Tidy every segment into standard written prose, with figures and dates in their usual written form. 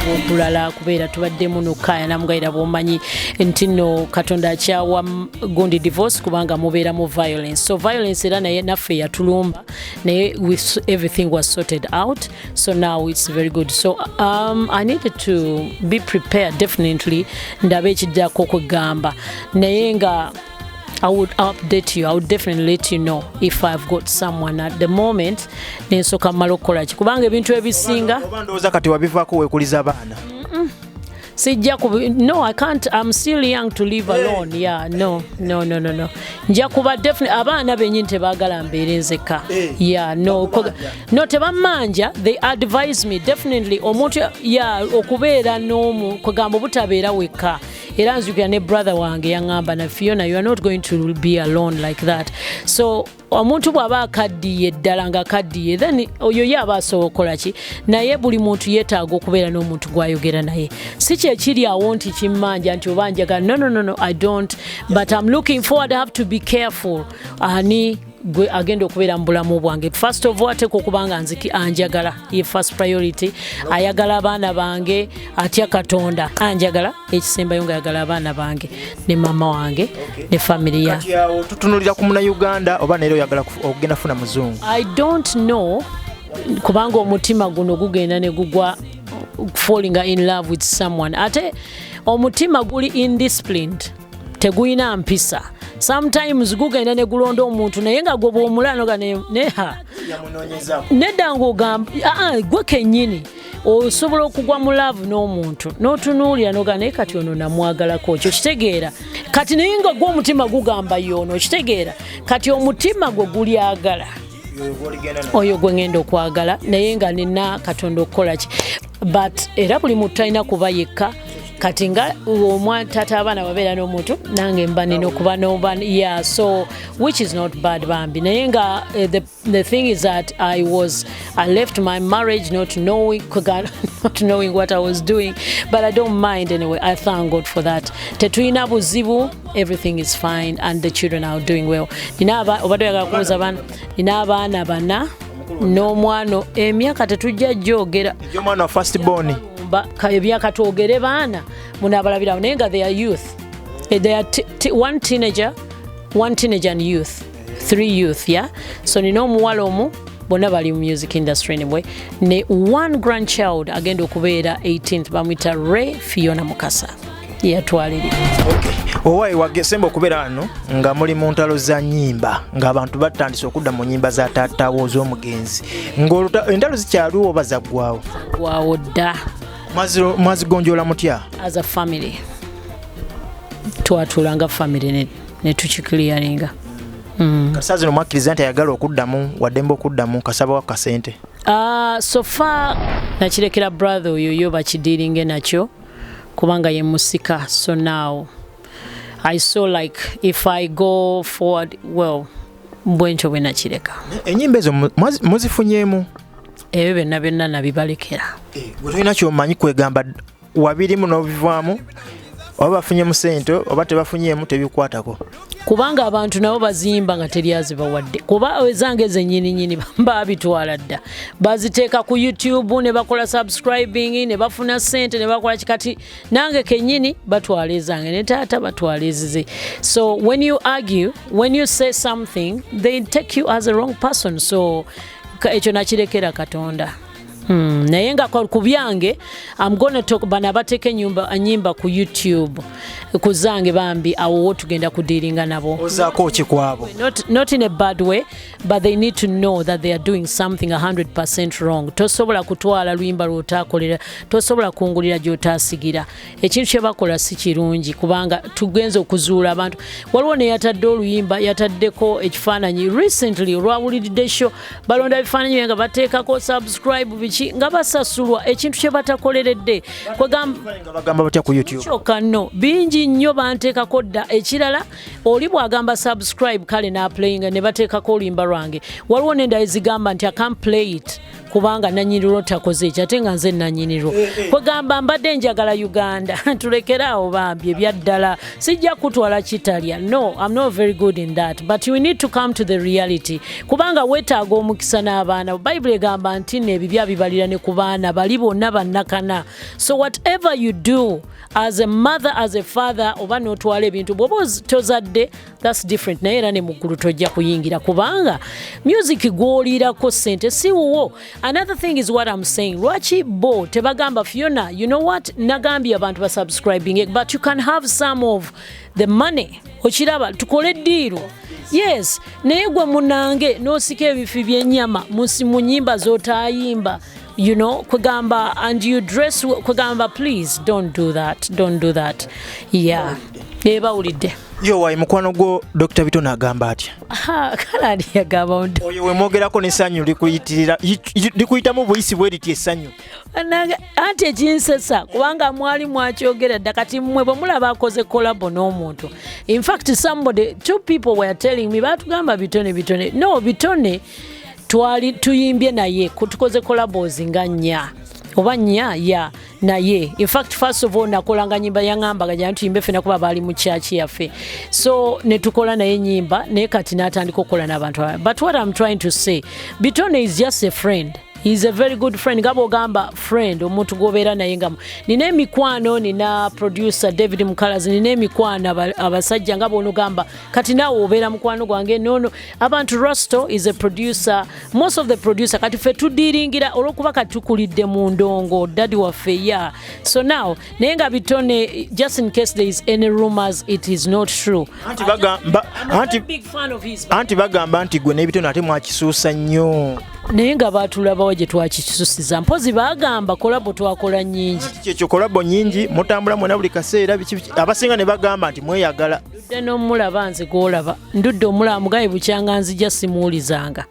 okulala kubeera tubaddemu nokaya namugayira bwomanyi nti no Katonda akyawa gundi divorce kubanga mubeera mu violence, so violence era naye naffe yatulumba naye everything was sorted out, so now it's very good. So I needed to be prepared definitely ndabe ekiddako kwegamba naye nga I would update you. I would definitely let you know if I've got someone at the moment. Nensoka malokola ki kubanga ebintu ebisinga obandoza kati wabivaako wekuliza abaana. No, I can't. I'm still young to live alone. Yeah, no. Nja kuba definitely abaana benyini tebagala mbeere nzeka. Yeah, no. No tebamanja, they advise me definitely omuntu okubeera n'omu kugamba butabeera weka. Era nzukira ne brother wange yangamba na Fiona, you are not going to be alone like that. So omuntu bw'aba akaddiye ddala nga akaddiye then oyo ye aba asobola ki naye buli muntu yeetaaga okubeera n'omuntu gw'ayogera naye si kyekiri awo nti kimmanja nti oba njagala no I don't, but I'm looking forward. I have to be careful ani gwe agenda okubeera mu bulamu bwange. First of all ateeka okubanga nziki anjagala, ye first priority, ayagala abaana bange, atya Katonda anjagala, ekisembayo nga ayagala abaana bange ne mama wange ne family ya. Kati awo tutunulira ku Munnayuganda oba neero oyagala okugenda funa muzungu? I don't know kubanga omutima guno gugenda ne gugwa falling in love with someone. Ate omutima guli indisciplined, teguyina mpisa. Sometimes gugenda ne gulonda omuntu naye nga goba omulano ga neha nedda ng'ogamba gwe kennyini osobola okugwa mu love n'omuntu n'otunuulira n'oga naye kati ono namwagalako ekyo kitegeera kati naye nga gwe omutima gugamba yono kitegeera kati omutima gwe gulyagala oyo gwe ngenda okwagala naye nga nina Katonda okukola ki, but era buli muntu talina kuba yekka. Kati nga omwana tata abaana babeera n'omuntu nange mba nina okuba n'oba, yeah, so which is not bad bambi naye nga the thing is that I left my marriage not knowing what I was doing, but I don't mind anyway. I thank God for that. Tetulina buzibu, everything is fine and the children are doing well. Nina abaana bana n'omwana emyaka tetujja gyogera omwana first born emyaka twogere baana munabalabirawo naye nga they are youth. They are one teenager and youth, 3 youth, yeah. So nina omuwala omu bonna bali mu music industry anyway, ne one grandchild agenda okubeera 18th bamwita Fiona Mukasa yatwalira. Owaayi wagesemba okubeera wano nga muli mu ntalo za nnyimba ng'abantu batandise okudda mu nnyimba za taatawo z'omugenzi ng'entalo zikyaliwo oba zaggwawo? Gwawo dda. Mwazigonjoola mutya? As a family twatulanga family ne tukikiliyaringa. Kasa zino mwakkiriza nti ayagala okuddamu waddemba okuddamu kasaba wa kasente? So far nakirekera brother oyo bakidiiringe nakyo kubanga ye musika, so now I saw like if I go forward, well, mbwencho bwe nakireka. Ennyimba ezo muzifunyeemu? Ebyo byonna nabibalekera. Gwe tolina ky'omanyi kwegamba wabirimu n'obivaamu oba bafunyemu ssente oba tebafunyeemu tebikwatako? Kubanga abantu nabo bazimba nga teryazi bawadde kuba ezange zennyini babitwala dda baziteeka ku YouTube ne bakola subscribing ne bafuna ssente ne bakola kikati nange kennyini batwala ezange ne taata batwala ezize. So when you argue, when you say something, they take you as a wrong person, so ekyo nakirekera Katonda. Naye nga ku byange I'm gonna talk bana bateke nyimba ku YouTube kuzange bambi awo tugenda kudiringa nabo. Ozaako ki kwabo? Not in a bad way, but they need to know that they are doing something 100% wrong. Tosobola kutwala lwimba lwotakolera, tosobola kungulira gyotasigira. Ekintu kye bakola si kirungi kubanga tugenza okuzuula abantu. Waliwo ne yatadde oluyimba yataddeko ekifaananyi recently olwawulidde show balonda ebifaananyi nga bateekako subscribe biki nga basasulwa ekintu kye batakoleredde bagamba batya ku YouTube kyokka no bingi nnyo banteekako dda ekirala oli bwagamba subscribe kale n'aplayinga ne bateekako oluyimba lwange waliwo n'endala ezigamba nti I can't play it kubanga nanyiniro takoze ekyo ate nga nze nanyiniro kwegamba mbadde njagala Uganda tulekeraawo bambi ebyaddala sijja kutwala kitalya. No, I'm not very good in that, but we need to come to the reality kubanga weetaaga omukisa n'abaana. Bible egamba nti n'ebibya bibali kitwalira ne ku baana bali bonna bannakana. So whatever you do as a mother, as a father, oba n'otwala ebintu bw'oba tozadde, that's different. Naye era ne mu ggulu tojja kuyingira kubanga music gw'oliirako ssente si wuwo. Another thing is what I'm saying. Lwaki bo tebagamba Fiona, you know what, nagambye abantu basubscribing, but you can have some of the money. Okiraba tukole ddiiru. Yes, naye gwe munange n'osika ebifi by'ennyama mu nnyimba z'otayimba. You know, kwegamba, and you dress kwegamba, please don't do that. Yeah. Ebawulidde. Yo wayi mukwano gwo Dr. Bitona agamba atya? Kala yagamba oyo we mwogerako n'essanyu likuyitamu buyisi bwe liti essanyu. Anti ekinsesa kubanga mwali mwakyogera dda kati mmwe bwe mulaba akoze kolabo n'omuntu. In fact, two people were telling me batugamba bitone. No, bitone twali tuyimbye naye kutukoze kolabos nga nnya oba nnya ya naye. In fact, first of all nakolanga nyimba yaŋŋambaga jana tuyimbe ffena kuba baali mu kyaki yaffe, so ne tukola naye nyimba naye kati n'atandika okukola n'abantu abalala. But what I'm trying to say, Bitone is just a friend. He's a very good friend. Gabo gamba friend omuntu gobeera naye nga nina emikwano, nina producer David Mukalazi, nina emikwano abasajja nga bono gamba kati naawe obeera mukwano gwange. Nono abantu Rosto is a producer, most of the producer kati ffe tudiringira olwokuba kati tukulidde mu ndongo daddy waffe. Yeah, so now naye nga Bitone, just in case there is any rumors, it is not true. Anti bagamba nti gwe ne Bitone ate mwakisuusa nnyo. Naye nga baatulabawo gye twakikisusiza, mpozi bagamba kolabo twakola nnyingi. Kyekyo kolabo nnyingi mutambula mwena buli kaseera, abasinga ne bagamba nti mweyagala. Ndudde n'omulaba nze gw'olaba, ndudde omulaba mugabe bukyanga nzija simuwulizanga.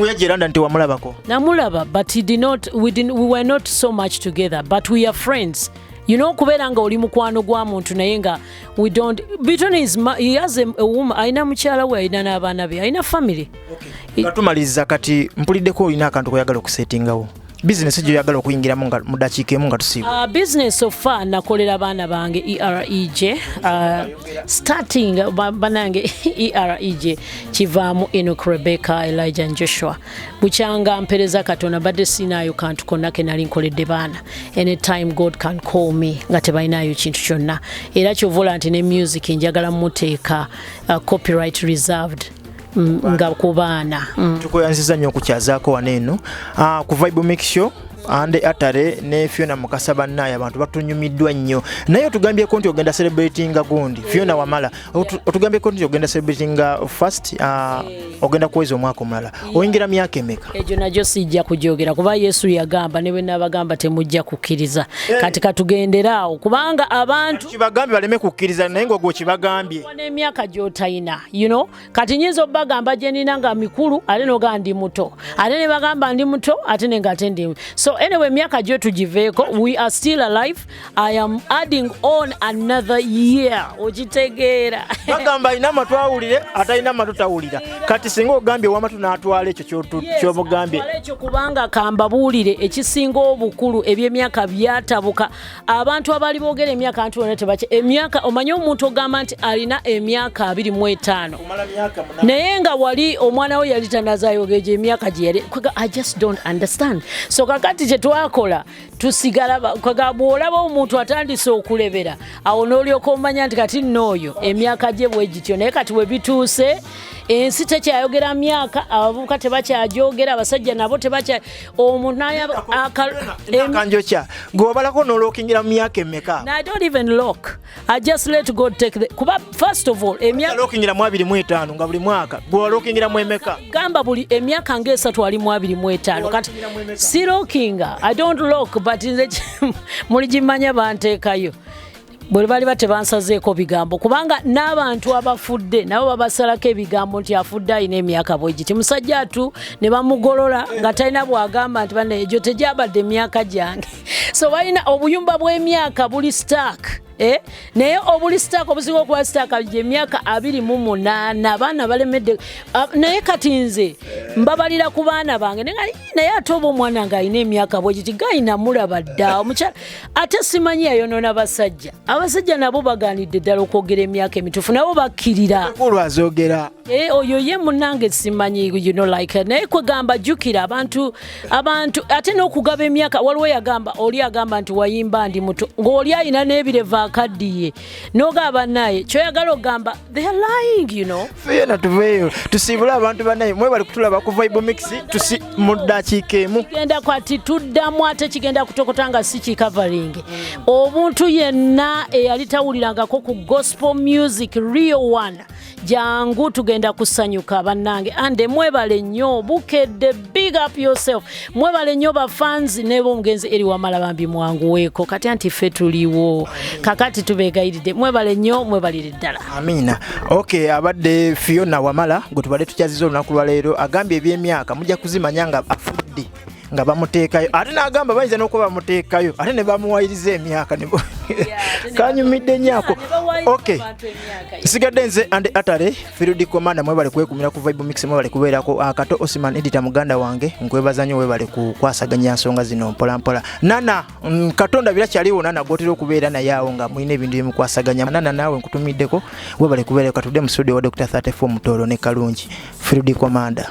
Yagiranda nti wamulabako? Namulaba, but we were not so much together, but we are friends. You know, kubeera nga oli mukwano gwa muntu naye nga we don't. Bitone he has a woman, ayina mukyala we, ayina n'abaana be, ayina family. Okay. Katumaliza kati mpuliddeko olina akantu koyagala okusetingawo. Business gye oyagala okuyingiramu nga mu dakiika emu nga tusiiba. Business so far nakolera baana bange EREJ, starting banange EREJ kivaamu Enoch, Rebecca, Elijah and Joshua. Bukyanga mpereza Katonda badde sinaayo kantu konna ke nali nkoledde baana. Anytime God can call me nga tebalinayo kintu kyonna. Era kyovola nti ne music njagala muteeka copyright reserved. Nga ku baana. Tukoyanziza nnyo okukyazaako wano eno ku Vibe Mix Show ande atare ne Fiona Mukasa bannaye abantu batunyumiddwa nnyo. Naye otugambyeko nti ogenda celebratinga gundi Fiona Wamala, otugambyeko nti ogenda celebratinga first ogenda kuweza omwaka omulala. Oyingira myaka emeka? Egyo nagyo sijja kugyogera kuba Yesu yagamba ne bwe nabagamba temujja kukkiriza. Kati katugenderaawo kubanga abantu kibagambye baleme kukkiriza naye ng'ogwo kibagambye. N'emyaka gy'otayina, you know, kati nyinza obagamba gye nina nga mikulu ate n'ogamba ndi muto, ate ne bagamba ndi muto ate ne ngate ndi. So anyway, myaka gyo tugiveeko, we are still alive. I am adding on another year. Ogitegeera bagamba alina amatu awulire atalina amatu tawulira. Kati singa ogambye wamatu n'atwala ekyo ky'omugambye ekyo kubanga kambabuulire ekisinga obukulu eby'emyaka byatabuka. Abantu abali boogera emyaka anti wonna tebakye emyaka, omanyi omuntu ogamba nti alina emyaka 25 naye nga wali omwana we yali tanazaayogeje emyaka gye yali. I just don't understand. So kakati kye twakola tusigala bw'olaba omuntu atandise okulebera awo n'olyoka omanya nti kati n'oyo emyaka gye bwe gityo. Naye kati we bituuse ensi tekyayogera myaka, abavubuka tebakyajogera, abasajja nabo tebakya. Omuntu n'akanjokya gweobalako n'olookingira mu myaka emeka? I don't even look. I just let God take the kuba first of all emyaka lookingira mu 25 nga buli mwaka gwolookingira mu emeka? Gamba buli emyaka ng'esatu ali mu 25 kati si lookinga. I don't look but nze muligimanya banteekayo bwe bali batebansazeeko bigambo kubanga n'abantu abafudde nabo babasalako ebigambo nti afudde alina emyaka bwe giti. Musajja atu ne bamugolola nga talina bwagamba nti banne egyo tegyabadde emyaka gyange. So balina obuyumba bw'emyaka buli stark. naye obuli sitaaka obusinga okuba sitaaka emyaka 28 abaana balemedde naye kati nze mbabalira ku baana bange naye ate oba omwana nga alina emyaka bwegiti gayina mulaba dda omukyala ate simanyi yayonoona abasajja nabo baganidde ddala okwogera emyaka emituufu nabo bakkirira olwazogera oyo ye munnange simanyi naye kwegamba jjukira abantu ate n'okugaba emyaka waliwo oli agamba nti wayimba ndi muto ng'oli alina n'ebireva akaddiye n'ogaba bannaye kyoyagala ogamba they are lying Fiona tuveeyo tusiibule abantu bannaye mwe bali kutulaba ku Vibe Mix mu ddakiika emu kigenda kwati tuddamu ate kigenda kutokota nga si kikavaring omuntu yenna eyali tawulirangako ku gospel music real one jangu tugenda kusanyuka bannange ande mwebale nnyo Bukedde big up yourself mwebale nnyo bafans ne bomugenzi eri Wamala bambi mwanguweeko kati anti ffe tuliwo kakati tubeegayiridde mwebale nnyo mwebalire ddala amina okay abadde Fiona Wamala gwe tubadde tukyaziza olunaku lwa leero agambye ebyemyaka mujja kuzimanya nga afudde nga bamuteekayo ate n'agamba bayinza n'okuba bamuteekayo ate ne bamuwayiriza emyaka kanyumidde nnyako okay nsigadde nze ande atale field commander mwebale kwekumira ku Vibe Mix mwebale kubeerako akato Osman editor muganda wange nkwebaza nnyo webale kukwasaganya nsonga zino mpola mpola nana katonda birakyaliwo nana gwotera okubeera naye awo nga mulina ebintu byemukwasaganya nana naawe nkutumiddeko webale kubeerako katudde mu studio wa Dr. 34 Mutoro ne Kalungi field commander